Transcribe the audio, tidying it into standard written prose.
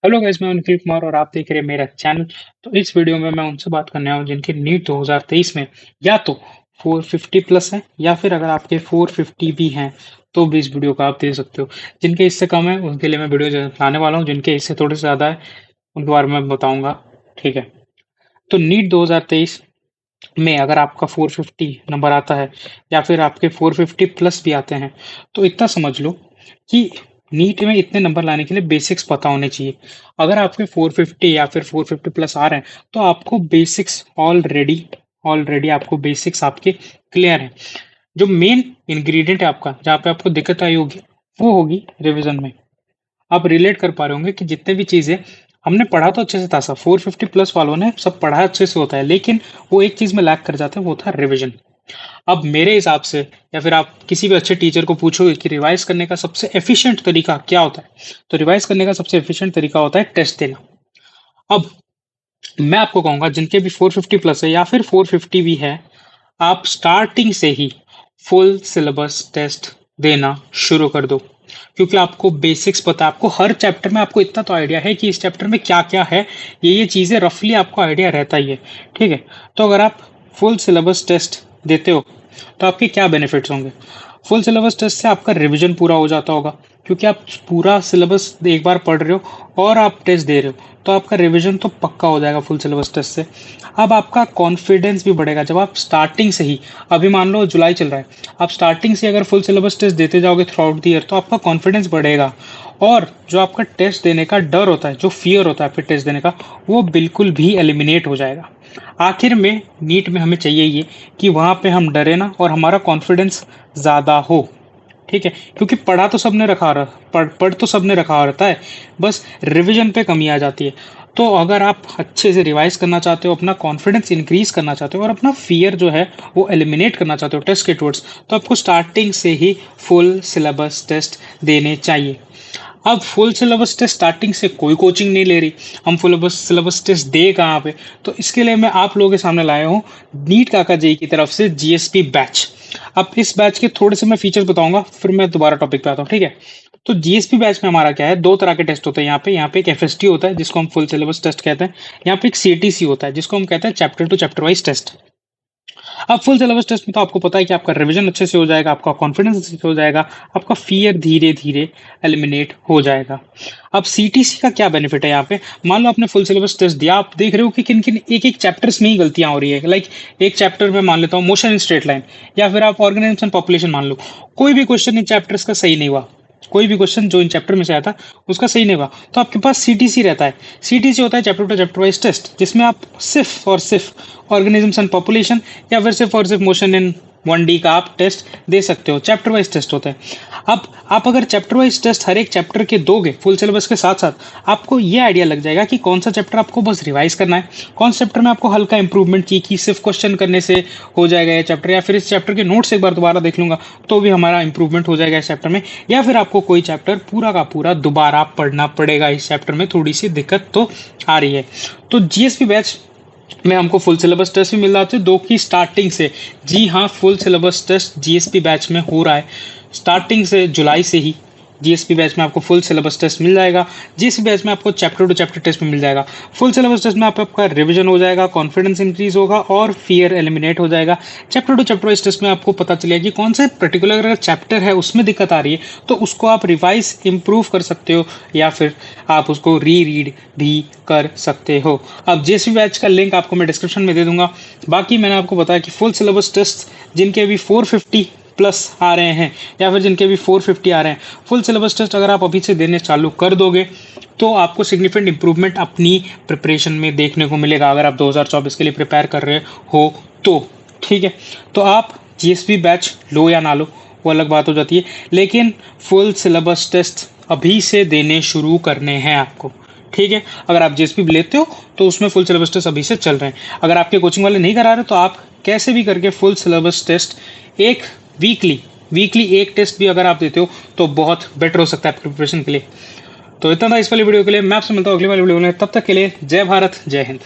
Hello guys, मैं निखिल कुमार और आप देख रहे हैं मेरा चैनल। तो इस वीडियो में मैं उनसे बात करने आया हूँ जिनके नीट 2023 में या तो 450 प्लस है या फिर अगर आपके 450 भी हैं तो भी इस वीडियो को आप दे सकते हो। जिनके इससे कम है उनके लिए मैं वीडियो लाने वाला हूँ, जिनके इससे थोड़े से ज़्यादा है उनके बारे में मैं बताऊंगा। ठीक है। तो नीट 2023 में अगर आपका 450 नंबर आता है या फिर आपके 450 प्लस भी आते हैं तो इतना समझ लो कि नीट में इतने नंबर लाने के लिए बेसिक्स पता होने चाहिए। अगर आपके 450 या फिर 450 प्लस आ रहे हैं तो आपको बेसिक्स ऑलरेडी ऑलरेडी आपको बेसिक्स आपके क्लियर हैं। जो मेन इंग्रेडिएंट है आपका, जहाँ पे आपको दिक्कत आई होगी वो होगी रिवीजन में। आप रिलेट कर पा रहे होंगे कि जितने भी चीजें हमने पढ़ा तो अच्छे से था, सब 450 प्लस वालों ने सब पढ़ा अच्छे से होता है, लेकिन वो एक चीज में लैक कर जाते हैं, वो था रिवीजन। अब मेरे हिसाब से या फिर आप किसी भी अच्छे टीचर को पूछोगे कि रिवाइज करने का सबसे एफिशिएंट तरीका क्या होता है, तो रिवाइज करने का सबसे एफिशिएंट तरीका होता है टेस्ट देना। अब मैं आपको कहूंगा जिनके भी 450 प्लस है या फिर 450 भी है, आप स्टार्टिंग से ही फुल सिलेबस टेस्ट देना शुरू कर दो। क्योंकि आपको बेसिक्स पता है, आपको हर चैप्टर में आपको इतना तो आइडिया है कि इस चैप्टर में क्या क्या है, ये चीज़ें रफली आपको आइडिया रहता ही है। ठीक है। तो अगर आप फुल सिलेबस टेस्ट देते हो तो आपके क्या बेनिफिट्स होंगे? फुल सिलेबस टेस्ट से आपका रिवीजन पूरा हो जाता होगा, क्योंकि आप पूरा सिलेबस एक बार पढ़ रहे हो और आप टेस्ट दे रहे हो तो आपका रिवीजन तो पक्का हो जाएगा फुल सिलेबस टेस्ट से। अब आपका कॉन्फिडेंस भी बढ़ेगा जब आप स्टार्टिंग से ही, अभी मान लो जुलाई चल रहा है, आप स्टार्टिंग से अगर फुल सिलेबस टेस्ट देते जाओगे थ्रू आउट द ईयर तो आपका कॉन्फिडेंस बढ़ेगा। और जो आपका टेस्ट देने का डर होता है, जो फियर होता है आपके टेस्ट देने का, वो बिल्कुल भी एलिमिनेट हो जाएगा। आखिर में नीट में हमें चाहिए ये कि वहां पे हम डरे ना और हमारा कॉन्फिडेंस ज़्यादा हो। ठीक है। क्योंकि पढ़ा तो सबने रखा रहा पढ़ तो सबने रखा रहता है, बस रिवीजन पे कमी आ जाती है। तो अगर आप अच्छे से रिवाइज करना चाहते हो, अपना कॉन्फिडेंस इंक्रीज करना चाहते हो और अपना फियर जो है वो एलिमिनेट करना चाहते हो टेस्ट के टूवर्ड्स, तो आपको स्टार्टिंग से ही फुल सिलेबस टेस्ट देने चाहिए। अब फुल सिलेबस टेस्ट स्टार्टिंग से कोई कोचिंग नहीं ले रही, हम फुल सिलेबस टेस्ट दे कहाँ पे? तो इसके लिए मैं आप लोगों के सामने लाया हूँ नीट काका जेई की तरफ से जीएसपी बैच। अब इस बैच के थोड़े से मैं फीचर्स बताऊंगा, फिर मैं दोबारा टॉपिक पे आता हूँ। ठीक है। तो जीएसपी बैच में हमारा क्या है, दो तरह के टेस्ट होते हैं। यहाँ पे एक एफएसटी होता है जिसको हम फुल सिलेबस टेस्ट कहते हैं। यहाँ पे एक सीटीसी होता है जिसको हम कहते हैं chapter to chapter wise test. अब फुल सिलेबस टेस्ट में तो आपको पता है कि आपका रिवीजन अच्छे से हो जाएगा, आपका कॉन्फिडेंस अच्छे से हो जाएगा, आपका फियर धीरे धीरे एलिमिनेट हो जाएगा। अब सीटीसी का क्या बेनिफिट है यहाँ पे? मान लो आपने फुल सिलेबस टेस्ट दिया, आप देख रहे हो कि किन किन एक एक चैप्टर्स में ही गलतियां हो रही है। लाइक एक चैप्टर में मान लेता हूँ मोशन इन स्ट्रेट लाइन, या फिर आप ऑर्गेनिज्म एंड पॉपुलेशन मान लो, कोई भी क्वेश्चन इन चैप्टर्स का सही नहीं हुआ, कोई भी क्वेश्चन जो इन चैप्टर में से आया था उसका सही नहीं हुआ, तो आपके पास सीटीसी रहता है। सीटीसी होता है chapter to chapter wise test, जिसमें आप सिर्फ और सिर्फ ऑर्गेनिजम्स एंड पॉपुलेशन या फिर सिर्फ और सिर्फ मोशन इन 1D का आप टेस्ट दे सकते हो। चैप्टर वाइज टेस्ट होता है। अब आप अगर चैप्टर वाइज टेस्ट हर एक चैप्टर के दोगे फुल सिलेबस के साथ साथ, आपको ये आइडिया लग जाएगा कि कौन सा चैप्टर आपको बस रिवाइज करना है, कौन सा चैप्टर में आपको हल्का इंप्रूवमेंट चाहिए कि सिर्फ क्वेश्चन करने से हो जाएगा ये चैप्टर, या फिर इस चैप्टर के नोट्स एक बार दोबारा देख लूंगा तो भी हमारा इंप्रूवमेंट हो जाएगा इस चैप्टर में, या फिर आपको कोई चैप्टर पूरा का पूरा दोबारा पढ़ना पड़ेगा, इस चैप्टर में थोड़ी सी दिक्कत तो आ रही है। तो जीएसपी बैच में हमको फुल सिलेबस टेस्ट भी मिल रहा है दो की स्टार्टिंग से। जी हाँ, full syllabus test GSP batch में हो रहा है स्टार्टिंग से, जुलाई से ही जीएसपी बैच में आपको फुल सिलेबस टेस्ट मिल जाएगा। जीएसपी बैच में आपको चैप्टर टू चैप्टर टेस्ट में मिल जाएगा। फुल सिलेबस टेस्ट में आपका रिवीजन हो जाएगा, कॉन्फिडेंस इंक्रीज होगा और फियर एलिमिनेट हो जाएगा। Chapter to chapter wise test में आपको पता चलेगा कि कौन सा पर्टिकुलर अगर चैप्टर है उसमें दिक्कत आ रही है तो उसको आप रिवाइज इंप्रूव कर सकते हो, या फिर आप उसको री रीड भी कर सकते हो। अब जीएसपी बैच का लिंक आपको मैं डिस्क्रिप्शन में दे दूंगा। बाकी मैंने आपको बताया कि फुल सिलेबस टेस्ट जिनके अभी 450 प्लस आ रहे हैं या फिर जिनके भी 450 आ रहे हैं, फुल सिलेबस टेस्ट अगर आप अभी से देने चालू कर दोगे तो आपको सिग्निफिकेंट इंप्रूवमेंट अपनी प्रिपरेशन में देखने को मिलेगा, अगर आप 2024 के लिए प्रिपेयर कर रहे हो तो। ठीक है। तो आप जीएसपी बैच लो या ना लो वो अलग बात हो जाती है, लेकिन फुल सिलेबस टेस्ट अभी से देने शुरू करने हैं आपको। ठीक है। अगर आप जीएसपी लेते हो तो उसमें फुल सिलेबस टेस्ट अभी से चल रहे हैं। अगर आपके कोचिंग वाले नहीं करा रहे तो आप कैसे भी करके फुल सिलेबस टेस्ट एक वीकली वीकली एक टेस्ट भी अगर आप देते हो तो बहुत बेटर हो सकता है प्रिपरेशन के लिए। तो इतना था इस वाली वीडियो के लिए। मैं आपसे मिलता हूँ अगली वाली वीडियो में, तब तक के लिए जय भारत जय हिंद।